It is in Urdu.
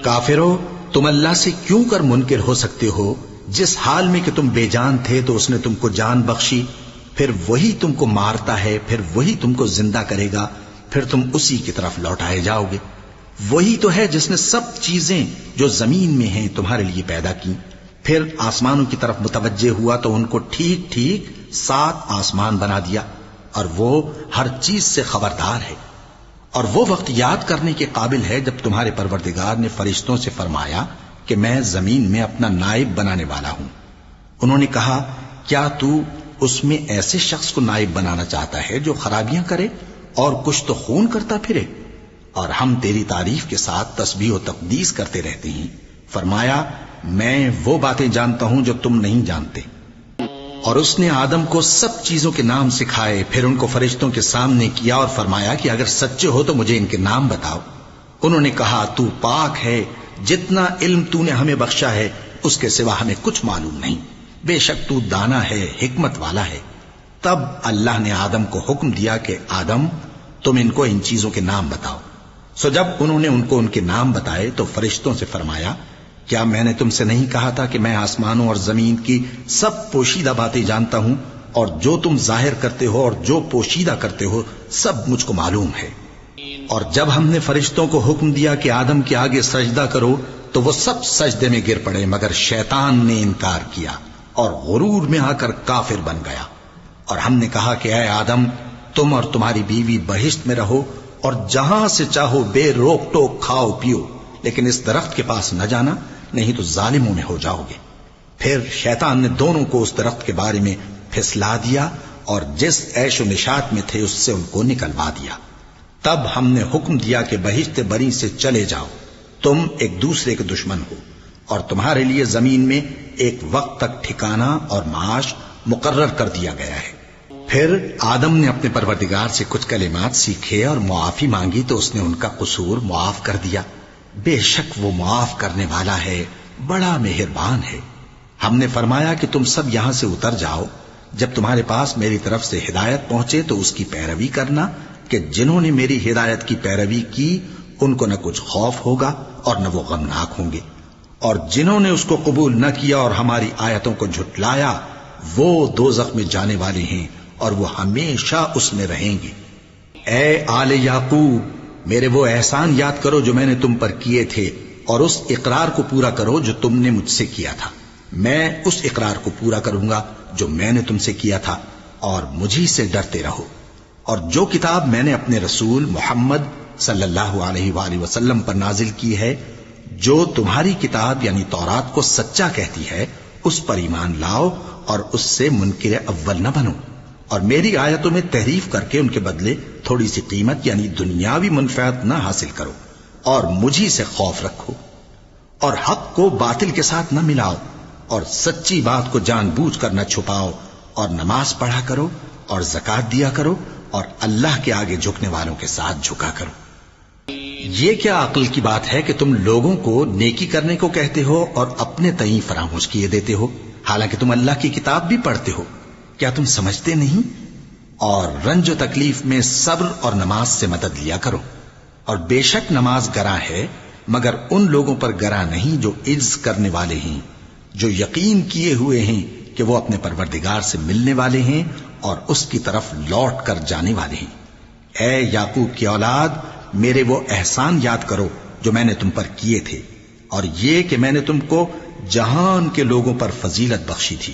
کافرو، تم اللہ سے کیوں کر منکر ہو سکتے ہو؟ جس حال میں کہ تم بے جان تھے تو اس نے تم کو جان بخشی، پھر وہی تم کو مارتا ہے، پھر وہی تم کو زندہ کرے گا، پھر تم اسی کی طرف لوٹائے جاؤ گے۔ وہی تو ہے جس نے سب چیزیں جو زمین میں ہیں تمہارے لیے پیدا کی، پھر آسمانوں کی طرف متوجہ ہوا تو ان کو ٹھیک ٹھیک 7 آسمان بنا دیا، اور وہ ہر چیز سے خبردار ہے۔ اور وہ وقت یاد کرنے کے قابل ہے جب تمہارے پروردگار نے فرشتوں سے فرمایا کہ میں زمین میں اپنا نائب بنانے والا ہوں۔ انہوں نے کہا، کیا تو اس میں ایسے شخص کو نائب بنانا چاہتا ہے جو خرابیاں کرے اور کچھ تو خون کرتا پھرے؟ اور ہم تیری تعریف کے ساتھ تسبیح و تقدیس کرتے رہتے ہیں۔ فرمایا، میں وہ باتیں جانتا ہوں جو تم نہیں جانتے۔ اور اس نے آدم کو سب چیزوں کے نام سکھائے، پھر ان کو فرشتوں کے سامنے کیا اور فرمایا کہ اگر سچے ہو تو مجھے ان کے نام بتاؤ۔ انہوں نے کہا، تو پاک ہے، جتنا علم تو نے ہمیں بخشا ہے اس کے سوا ہمیں کچھ معلوم نہیں، بے شک تو دانا ہے، حکمت والا ہے۔ تب اللہ نے آدم کو حکم دیا کہ آدم، تم ان کو ان چیزوں کے نام بتاؤ۔ سو جب انہوں نے ان کو ان کے نام بتائے تو فرشتوں سے فرمایا، کیا میں نے تم سے نہیں کہا تھا کہ میں آسمانوں اور زمین کی سب پوشیدہ باتیں جانتا ہوں، اور جو تم ظاہر کرتے ہو اور جو پوشیدہ کرتے ہو سب مجھ کو معلوم ہے۔ اور جب ہم نے فرشتوں کو حکم دیا کہ آدم کے آگے سجدہ کرو تو وہ سب سجدے میں گر پڑے، مگر شیطان نے انکار کیا اور غرور میں آ کر کافر بن گیا۔ اور ہم نے کہا کہ اے آدم، تم اور تمہاری بیوی بہشت میں رہو اور جہاں سے چاہو بے روک ٹوک کھاؤ پیو، لیکن اس درخت کے پاس نہ جانا، نہیں تو ظالموں میں ہو جاؤ گے۔ پھر شیطان نے دونوں کو اس درخت کے بارے میں پھسلا دیا اور جس عیش و نشاط میں تھے اس سے ان کو نکلوا دیا۔ تب ہم نے حکم دیا کہ بہشت بری سے چلے جاؤ، تم ایک دوسرے کے دشمن ہو، اور تمہارے لیے زمین میں ایک وقت تک ٹھکانہ اور معاش مقرر کر دیا گیا ہے۔ پھر آدم نے اپنے پروردگار سے کچھ کلمات سیکھے اور معافی مانگی تو اس نے ان کا قصور معاف کر دیا۔ بے شک وہ معاف کرنے والا ہے، بڑا مہربان ہے۔ ہم نے فرمایا کہ تم سب یہاں سے اتر جاؤ، جب تمہارے پاس میری طرف سے ہدایت پہنچے تو اس کی پیروی کرنا، کہ جنہوں نے میری ہدایت کی پیروی کی ان کو نہ کچھ خوف ہوگا اور نہ وہ غمناک ہوں گے، اور جنہوں نے اس کو قبول نہ کیا اور ہماری آیتوں کو جھٹلایا وہ دوزخ میں جانے والے ہیں اور وہ ہمیشہ اس میں رہیں گے۔ اے آل یعقوب، میرے وہ احسان یاد کرو جو میں نے تم پر کیے تھے، اور اس اقرار کو پورا کرو جو تم نے مجھ سے کیا تھا۔ میں اس اقرار کو پورا کروں گا جو میں نے تم سے کیا تھا، اور مجھی سے ڈرتے رہو۔ اور جو کتاب میں نے اپنے رسول محمد صلی اللہ علیہ وآلہ وسلم پر نازل کی ہے، جو تمہاری کتاب یعنی تورات کو سچا کہتی ہے، اس پر ایمان لاؤ اور اس سے منکر اول نہ بنو، اور میری آیتوں میں تحریف کر کے ان کے بدلے تھوڑی سی قیمت یعنی دنیاوی منفعت نہ حاصل کرو، اور مجھی سے خوف رکھو، اور حق کو باطل کے ساتھ نہ ملاؤ، اور سچی بات کو جان بوجھ کر نہ چھپاؤ، اور نماز پڑھا کرو اور زکوٰۃ دیا کرو، اور اللہ کے آگے جھکنے والوں کے ساتھ جھکا کرو۔ یہ کیا عقل کی بات ہے کہ تم لوگوں کو نیکی کرنے کو کہتے ہو اور اپنے تئیں فراموش کیے دیتے ہو، حالانکہ تم اللہ کی کتاب بھی پڑھتے ہو؟ کیا تم سمجھتے نہیں؟ اور رنج و تکلیف میں صبر اور نماز سے مدد لیا کرو، اور بے شک نماز گراں ہے، مگر ان لوگوں پر گراں نہیں جو عجز کرنے والے ہیں، جو یقین کیے ہوئے ہیں کہ وہ اپنے پروردگار سے ملنے والے ہیں اور اس کی طرف لوٹ کر جانے والے ہیں۔ اے یعقوب کی اولاد، میرے وہ احسان یاد کرو جو میں نے تم پر کیے تھے، اور یہ کہ میں نے تم کو جہان کے لوگوں پر فضیلت بخشی تھی۔